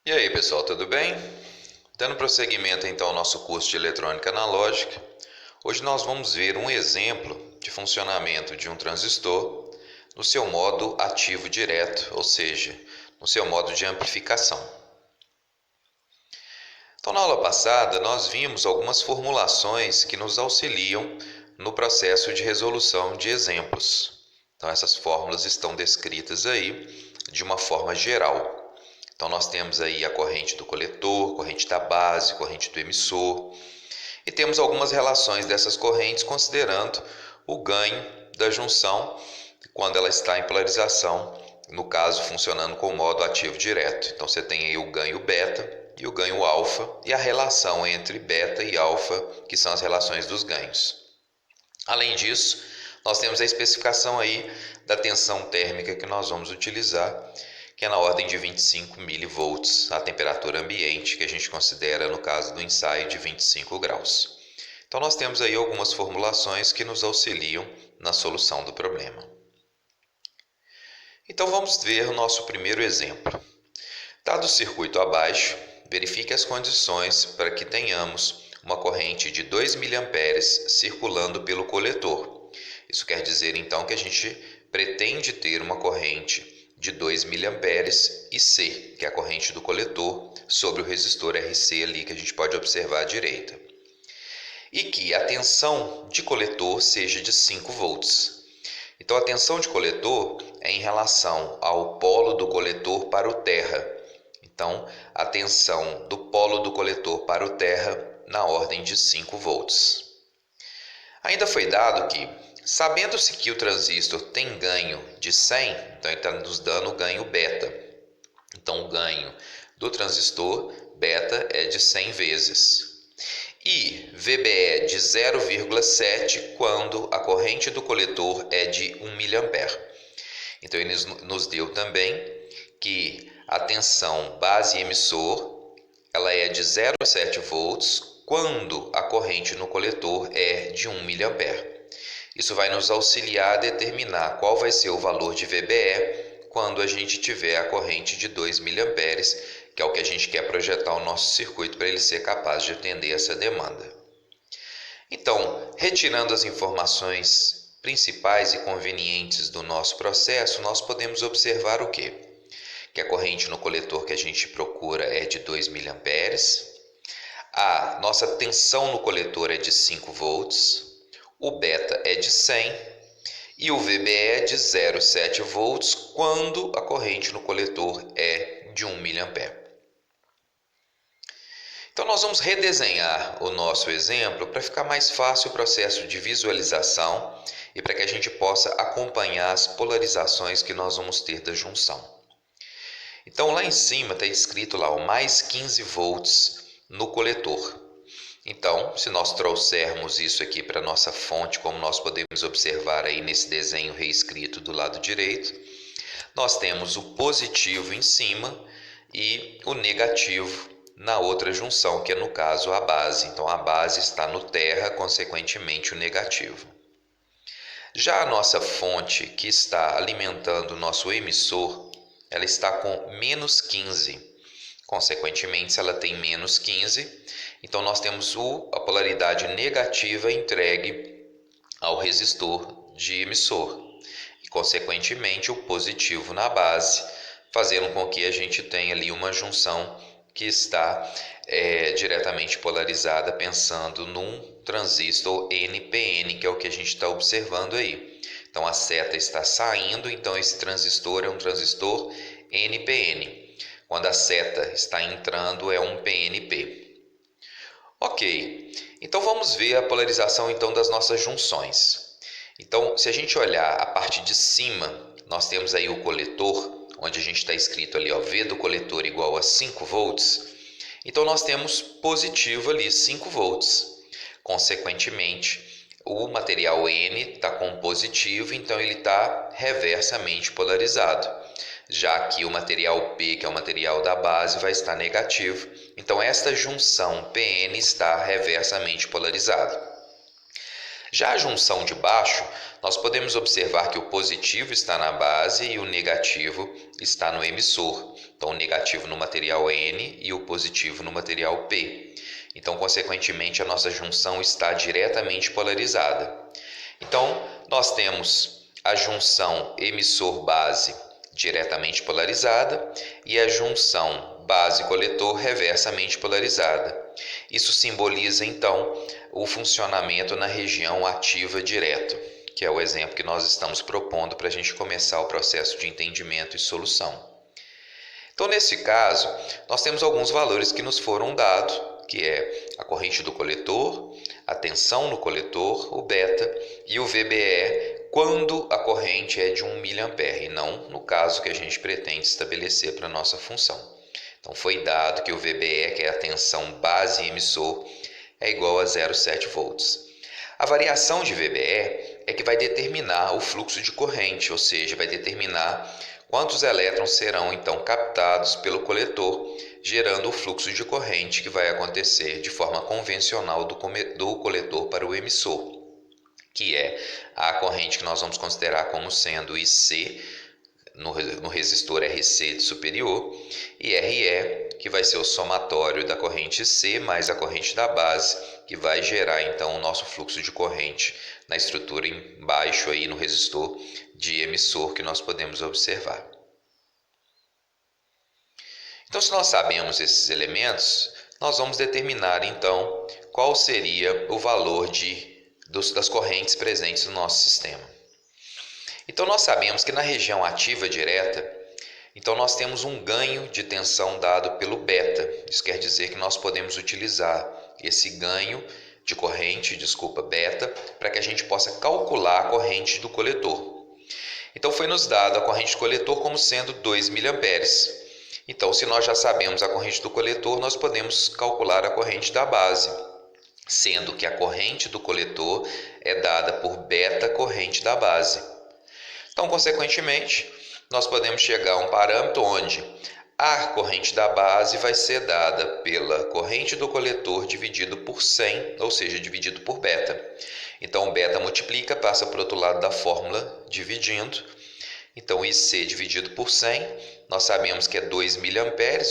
E aí, pessoal, tudo bem? Dando prosseguimento então ao nosso curso de eletrônica analógica, hoje nós vamos ver um exemplo de funcionamento de um transistor no seu modo ativo direto, ou seja, no seu modo de amplificação. Então, na aula passada, nós vimos algumas formulações que nos auxiliam no processo de resolução de exemplos. Então, essas fórmulas estão descritas aí de uma forma geral. Então, nós temos aí a corrente do coletor, corrente da base, corrente do emissor, e temos algumas relações dessas correntes considerando o ganho da junção quando ela está em polarização, no caso funcionando com o modo ativo direto. Então, você tem aí o ganho beta e o ganho alfa e a relação entre beta e alfa, que são as relações dos ganhos. Além disso, nós temos a especificação aí da tensão térmica que nós vamos utilizar, que é na ordem de 25 milivolts, a temperatura ambiente, que a gente considera no caso do ensaio de 25 graus. Então nós temos aí algumas formulações que nos auxiliam na solução do problema. Então vamos ver o nosso primeiro exemplo. Dado o circuito abaixo, verifique as condições para que tenhamos uma corrente de 2 mA circulando pelo coletor. Isso quer dizer então que a gente pretende ter uma corrente de 2 mA e C, que é a corrente do coletor, sobre o resistor RC ali que a gente pode observar à direita. E que a tensão de coletor seja de 5 volts. Então a tensão de coletor é em relação ao polo do coletor para o terra. Então a tensão do polo do coletor para o terra na ordem de 5 volts. Ainda foi dado que, sabendo-se que o transistor tem ganho de 100, então ele está nos dando o ganho beta. Então o ganho do transistor beta é de 100 vezes. E VBE de 0,7 quando a corrente do coletor é de 1 mA. Então ele nos deu também que a tensão base emissor ela é de 0,7 volts quando a corrente no coletor é de 1 mA. Isso vai nos auxiliar a determinar qual vai ser o valor de VBE quando a gente tiver a corrente de 2 mA, que é o que a gente quer projetar o nosso circuito para ele ser capaz de atender essa demanda. Então, retirando as informações principais e convenientes do nosso processo, nós podemos observar o quê? Que a corrente no coletor que a gente procura é de 2 mA, a nossa tensão no coletor é de 5 volts, o beta é de 100 e o VBE é de 0,7 volts quando a corrente no coletor é de 1 mA. Então nós vamos redesenhar o nosso exemplo para ficar mais fácil o processo de visualização e para que a gente possa acompanhar as polarizações que nós vamos ter da junção. Então lá em cima está escrito lá o mais 15 volts no coletor. Então, se nós trouxermos isso aqui para a nossa fonte, como nós podemos observar aí nesse desenho reescrito do lado direito, nós temos o positivo em cima e o negativo na outra junção, que é no caso a base. Então a base está no terra, consequentemente o negativo. Já a nossa fonte que está alimentando o nosso emissor, ela está com menos 15. Consequentemente, se ela tem menos 15, então nós temos a polaridade negativa entregue ao resistor de emissor. E, consequentemente, o positivo na base, fazendo com que a gente tenha ali uma junção que está diretamente polarizada, pensando num transistor NPN, que é o que a gente está observando aí. Então a seta está saindo, então esse transistor é um transistor NPN. Quando a seta está entrando, é um PNP. Ok, então vamos ver a polarização então das nossas junções. Então, se a gente olhar a parte de cima, nós temos aí o coletor, onde a gente está escrito ali, ó, V do coletor igual a 5 volts. Então, nós temos positivo ali, 5 volts. Consequentemente, o material N está com positivo, então ele está reversamente polarizado. Já que o material P, que é o material da base, vai estar negativo. Então, esta junção PN está reversamente polarizada. Já a junção de baixo, nós podemos observar que o positivo está na base e o negativo está no emissor. Então, o negativo no material N e o positivo no material P. Então, consequentemente, a nossa junção está diretamente polarizada. Então, nós temos a junção emissor-base diretamente polarizada e a junção base-coletor reversamente polarizada. Isso simboliza, então, o funcionamento na região ativa direto, que é o exemplo que nós estamos propondo para a gente começar o processo de entendimento e solução. Então, nesse caso, nós temos alguns valores que nos foram dados, que é a corrente do coletor, a tensão no coletor, o beta, e o VBE, quando a corrente é de 1 mA, e não no caso que a gente pretende estabelecer para a nossa função. Então, foi dado que o VBE, que é a tensão base emissor, é igual a 0,7 volts. A variação de VBE é que vai determinar o fluxo de corrente, ou seja, vai determinar quantos elétrons serão então captados pelo coletor, gerando o fluxo de corrente que vai acontecer de forma convencional do coletor para o emissor, que é a corrente que nós vamos considerar como sendo IC no resistor RC de superior e RE, que vai ser o somatório da corrente C mais a corrente da base, que vai gerar então o nosso fluxo de corrente na estrutura embaixo aí no resistor de emissor que nós podemos observar. Então, se nós sabemos esses elementos, nós vamos determinar então qual seria o valor das correntes presentes no nosso sistema. Então, nós sabemos que na região ativa direta, então nós temos um ganho de tensão dado pelo beta. Isso quer dizer que nós podemos utilizar esse ganho de corrente, beta, para que a gente possa calcular a corrente do coletor. Então, foi nos dado a corrente do coletor como sendo 2 mA. Então, se nós já sabemos a corrente do coletor, nós podemos calcular a corrente da base, sendo que a corrente do coletor é dada por beta corrente da base. Então, consequentemente, nós podemos chegar a um parâmetro onde a corrente da base vai ser dada pela corrente do coletor dividido por 100, ou seja, dividido por beta. Então, o beta multiplica, passa para o outro lado da fórmula, dividindo. Então, IC dividido por 100, nós sabemos que é 2 mA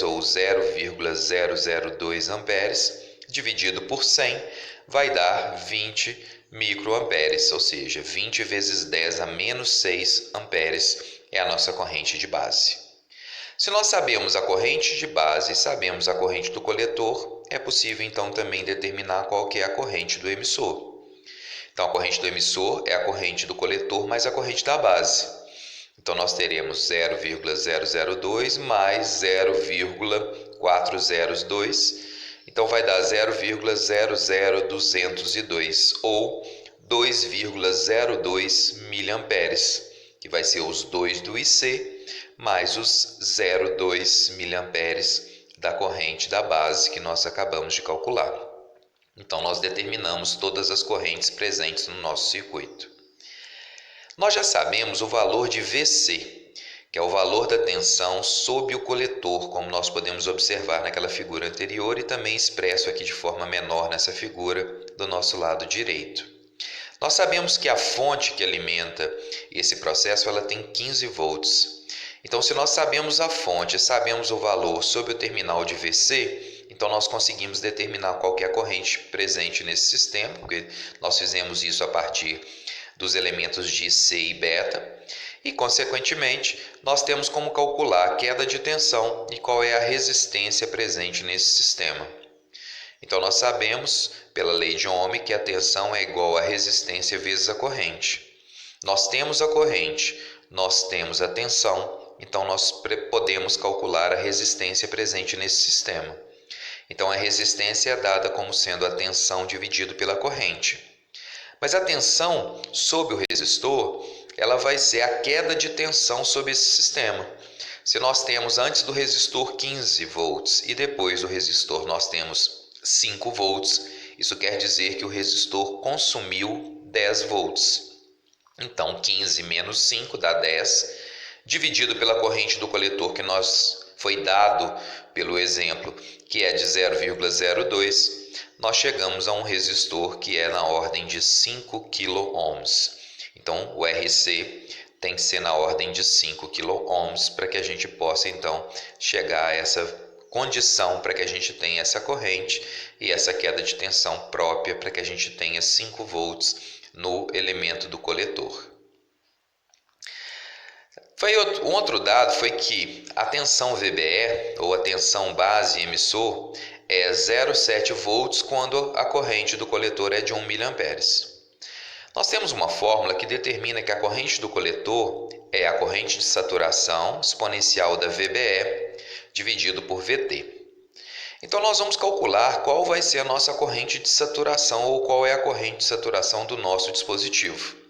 ou 0,002 amperes, dividido por 100, vai dar 20 microamperes, ou seja, 20 vezes 10 a menos 6 amperes é a nossa corrente de base. Se nós sabemos a corrente de base e sabemos a corrente do coletor, é possível então também determinar qual que é a corrente do emissor. Então, a corrente do emissor é a corrente do coletor mais a corrente da base. Então, nós teremos 0,002 mais 0,402. Então, vai dar 0,00202 ou 2,02 mA, que vai ser os 2 do IC mais os 0,2 mA da corrente da base que nós acabamos de calcular. Então, nós determinamos todas as correntes presentes no nosso circuito. Nós já sabemos o valor de VC, que é o valor da tensão sob o coletor, como nós podemos observar naquela figura anterior e também expresso aqui de forma menor nessa figura do nosso lado direito. Nós sabemos que a fonte que alimenta esse processo ela tem 15 volts. Então, se nós sabemos a fonte, sabemos o valor sob o terminal de VC, então nós conseguimos determinar qual que é a corrente presente nesse sistema, porque nós fizemos isso a partir dos elementos de C e beta. E, consequentemente, nós temos como calcular a queda de tensão e qual é a resistência presente nesse sistema. Então, nós sabemos, pela lei de Ohm, que a tensão é igual à resistência vezes a corrente. Nós temos a corrente, nós temos a tensão, então nós podemos calcular a resistência presente nesse sistema. Então, a resistência é dada como sendo a tensão dividido pela corrente. Mas a tensão sob o resistor, ela vai ser a queda de tensão sobre esse sistema. Se nós temos antes do resistor 15 volts e depois do resistor nós temos 5 volts, isso quer dizer que o resistor consumiu 10 volts. Então, 15 menos 5 dá 10, dividido pela corrente do coletor que nós foi dado pelo exemplo que é de 0,02, nós chegamos a um resistor que é na ordem de 5 kΩ. Então, o RC tem que ser na ordem de 5 kΩ para que a gente possa, então, chegar a essa condição para que a gente tenha essa corrente e essa queda de tensão própria para que a gente tenha 5 volts no elemento do coletor. Um outro dado foi que a tensão VBE, ou a tensão base emissor, é 0,7 volts quando a corrente do coletor é de 1 mA. Nós temos uma fórmula que determina que a corrente do coletor é a corrente de saturação exponencial da VBE dividido por VT. Então nós vamos calcular qual vai ser a nossa corrente de saturação ou qual é a corrente de saturação do nosso dispositivo.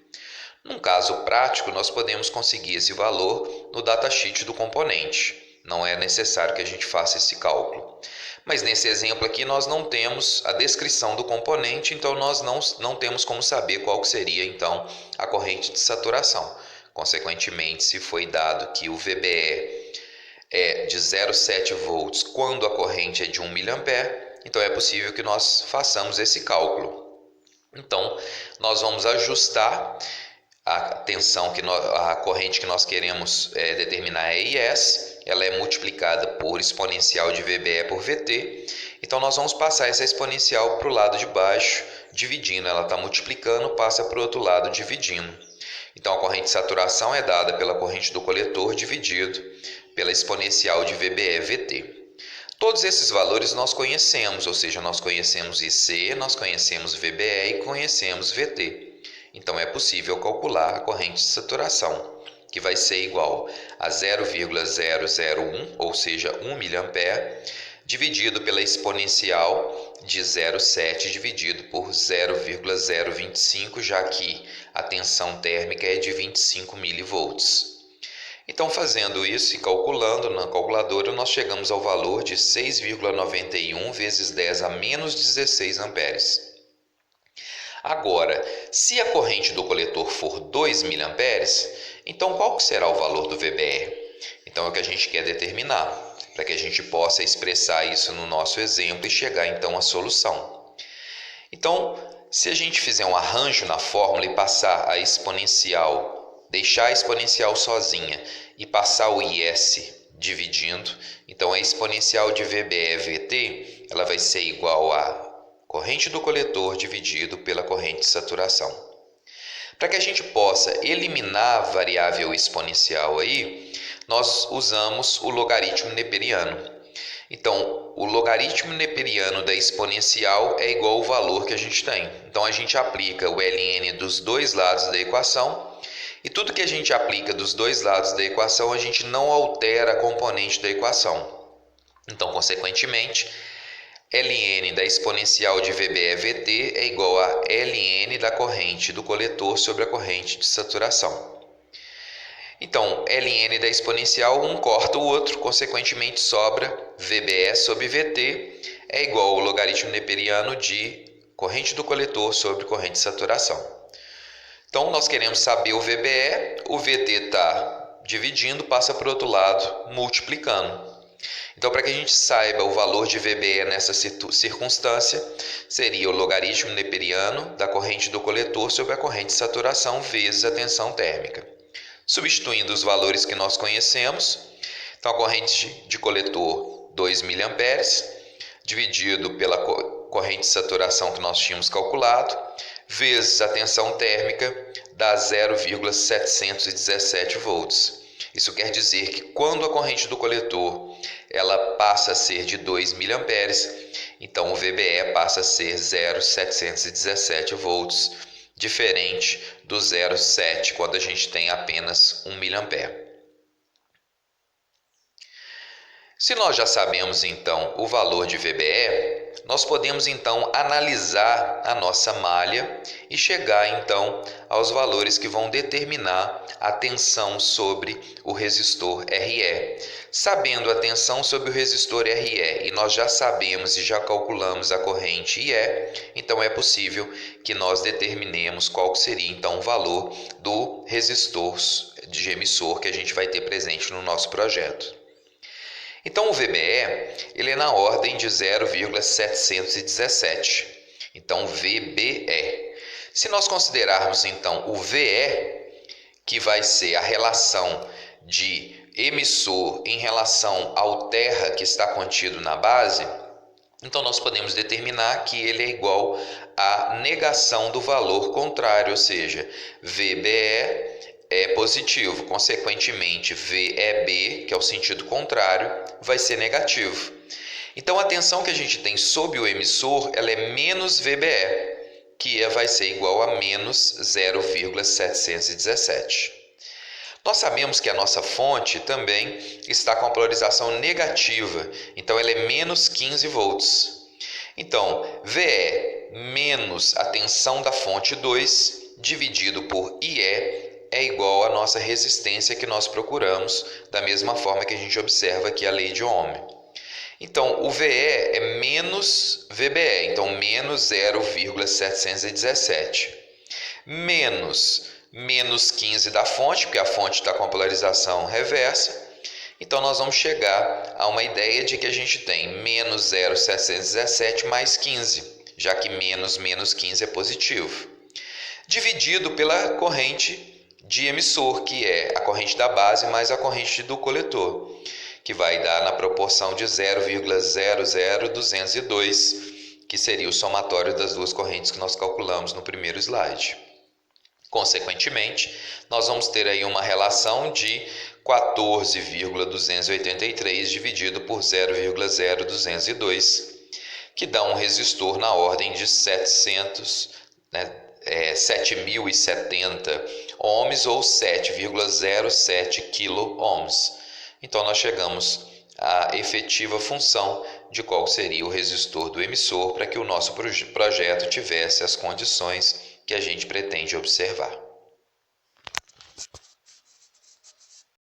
Num caso prático, nós podemos conseguir esse valor no datasheet do componente. Não é necessário que a gente faça esse cálculo. Mas nesse exemplo aqui nós não temos a descrição do componente, então nós não temos como saber qual seria então a corrente de saturação. Consequentemente, se foi dado que o VBE é de 0,7 volts quando a corrente é de 1 mA, então é possível que nós façamos esse cálculo. Então, nós vamos ajustar a tensão a corrente que nós queremos determinar é IS, ela é multiplicada por exponencial de VBE por VT, então nós vamos passar essa exponencial para o lado de baixo, dividindo, ela está multiplicando, passa para o outro lado dividindo. Então a corrente de saturação é dada pela corrente do coletor dividido pela exponencial de VBE VT. Todos esses valores nós conhecemos, ou seja, nós conhecemos IC, nós conhecemos VBE e conhecemos VT. Então é possível calcular a corrente de saturação, que vai ser igual a 0,001, ou seja, 1 mA, dividido pela exponencial de 0,7 dividido por 0,025, já que a tensão térmica é de 25 mV. Então, fazendo isso e calculando na calculadora, nós chegamos ao valor de 6,91 vezes 10 a menos 16 amperes. Agora, se a corrente do coletor for 2 mA, então qual será o valor do VBE? Então é o que a gente quer determinar, para que a gente possa expressar isso no nosso exemplo e chegar então à solução. Então, se a gente fizer um arranjo na fórmula e passar a exponencial, deixar a exponencial sozinha e passar o IS dividindo, então a exponencial de VBE VT, ela vai ser igual a corrente do coletor dividido pela corrente de saturação. Para que a gente possa eliminar a variável exponencial aí, nós usamos o logaritmo neperiano. Então, o logaritmo neperiano da exponencial é igual ao valor que a gente tem. Então, a gente aplica o ln dos dois lados da equação, e tudo que a gente aplica dos dois lados da equação, a gente não altera a componente da equação. Então, consequentemente, ln da exponencial de VBE VT é igual a ln da corrente do coletor sobre a corrente de saturação. Então, ln da exponencial, um corta o outro, consequentemente sobra VBE sobre VT é igual ao logaritmo neperiano de corrente do coletor sobre corrente de saturação. Então, nós queremos saber o VBE, o VT está dividindo, passa para o outro lado, multiplicando. Então, para que a gente saiba o valor de VBE nessa circunstância, seria o logaritmo neperiano da corrente do coletor sobre a corrente de saturação vezes a tensão térmica. Substituindo os valores que nós conhecemos, então a corrente de coletor 2 mA dividido pela corrente de saturação que nós tínhamos calculado, vezes a tensão térmica dá 0,717 volts. Isso quer dizer que quando a corrente do coletor ela passa a ser de 2 mA, então o VBE passa a ser 0,717 volts, diferente do 0,7 quando a gente tem apenas 1 mA. Se nós já sabemos então o valor de VBE, nós podemos então analisar a nossa malha e chegar então aos valores que vão determinar a tensão sobre o resistor RE. Sabendo a tensão sobre o resistor RE e nós já sabemos e já calculamos a corrente IE, então é possível que nós determinemos qual seria então o valor do resistor de emissor que a gente vai ter presente no nosso projeto. Então o VBE ele é na ordem de 0,717. Então VBE. Se nós considerarmos então o VE, que vai ser a relação de emissor em relação ao terra que está contido na base, então nós podemos determinar que ele é igual à negação do valor contrário, ou seja, VBE é positivo, consequentemente VEB, que é o sentido contrário, vai ser negativo. Então a tensão que a gente tem sob o emissor, ela é menos VBE, que vai ser igual a menos 0,717. Nós sabemos que a nossa fonte também está com a polarização negativa, então ela é menos 15 volts. Então, VE menos a tensão da fonte 2 dividido por IE é igual à nossa resistência que nós procuramos, da mesma forma que a gente observa aqui a lei de Ohm. Então, o VE é menos VBE, então menos 0,717, menos 15 da fonte, porque a fonte está com a polarização reversa. Então, nós vamos chegar a uma ideia de que a gente tem menos 0,717 mais 15, já que menos 15 é positivo, dividido pela corrente de emissor, que é a corrente da base mais a corrente do coletor, que vai dar na proporção de 0,00202, que seria o somatório das duas correntes que nós calculamos no primeiro slide. Consequentemente, nós vamos ter aí uma relação de 14,283 dividido por 0,0202, que dá um resistor na ordem de 7.070 ohms ou 7,07 kΩ. Então nós chegamos à efetiva função de qual seria o resistor do emissor para que o nosso projeto tivesse as condições que a gente pretende observar.